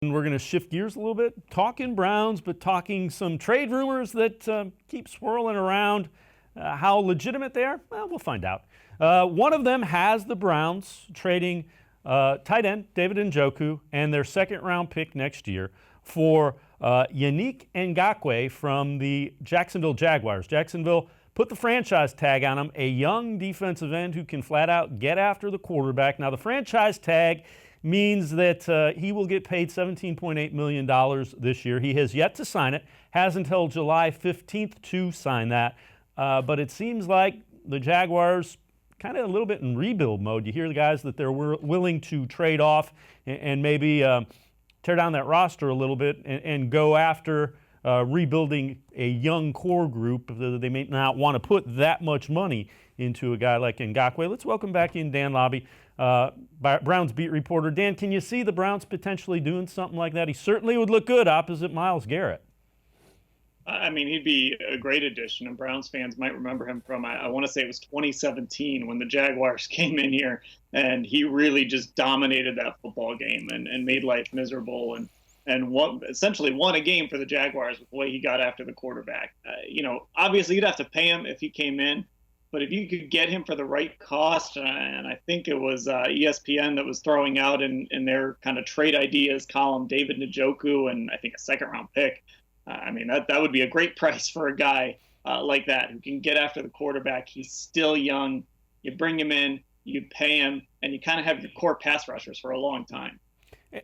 And we're going to shift gears a little bit, talking Browns, but talking some trade rumors that keep swirling around. How legitimate they are? Well, we'll find out. One of them has the Browns trading tight end David Njoku and their second-round pick next year for Yannick Ngakoue from the Jacksonville Jaguars. Jacksonville put the franchise tag on him, a young defensive end who can flat out get after the quarterback. Now, the franchise tag means that he will get paid $17.8 million this year. He has yet to sign it, has until July 15th to sign that. But it seems like the Jaguars kind of a little bit in rebuild mode. You hear the guys that they're willing to trade off and maybe tear down that roster a little bit and go after rebuilding a young core group. They may not want to put that much money into a guy like Ngakoue. Let's welcome back in Dan Lobby, Browns beat reporter. Dan, can you see the Browns potentially doing something like that? He certainly would look good opposite Myles Garrett. I mean, he'd be a great addition, and Browns fans might remember him from, I want to say it was 2017 when the Jaguars came in here, and he really just dominated that football game and made life miserable and essentially won a game for the Jaguars with the way he got after the quarterback. Obviously you'd have to pay him if he came in, but if you could get him for the right cost, and I think it was ESPN that was throwing out in their kind of trade ideas column, David Njoku and I think a second-round pick. I mean, that would be a great price for a guy like that who can get after the quarterback. He's still young. You bring him in, you pay him, and you kind of have your core pass rushers for a long time.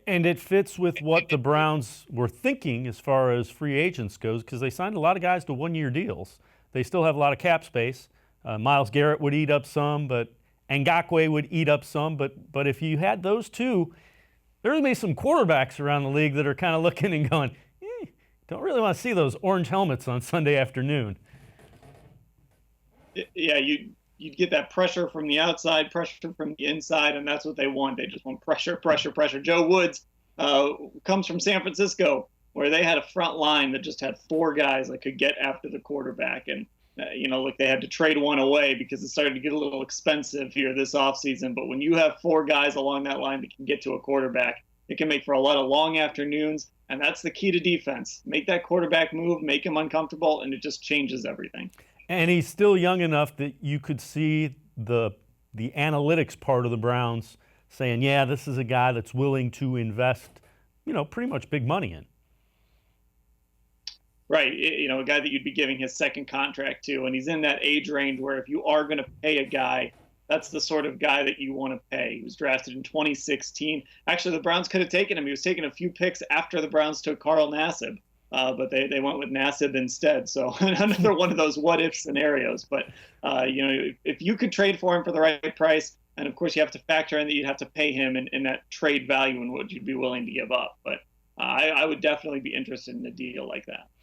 And it fits with what the Browns were thinking as far as free agents goes, because they signed a lot of guys to one-year deals. They still have a lot of cap space. Myles Garrett would eat up some, but Ngakoue would eat up some. But if you had those two, there's maybe some quarterbacks around the league that are kind of looking and going, don't really want to see those orange helmets on Sunday afternoon. Yeah, you'd get that pressure from the outside, pressure from the inside, and that's what they want. They just want pressure, pressure, pressure. Joe Woods comes from San Francisco, where they had a front line that just had four guys that could get after the quarterback. And, look, they had to trade one away because it started to get a little expensive here this offseason. But when you have four guys along that line that can get to a quarterback, it can make for a lot of long afternoons. And that's the key to defense. Make that quarterback move, make him uncomfortable, and it just changes everything. And he's still young enough that you could see the analytics part of the Browns saying, yeah, this is a guy that's willing to invest, pretty much big money in. Right. A guy that you'd be giving his second contract to. And he's in that age range where if you are going to pay a guy, that's the sort of guy that you want to pay. He was drafted in 2016. Actually, the Browns could have taken him. He was taking a few picks after the Browns took Carl Nassib, but they went with Nassib instead. So another one of those what-if scenarios. But, if you could trade for him for the right price, and of course you have to factor in that you'd have to pay him in that trade value and what you'd be willing to give up. But I would definitely be interested in a deal like that.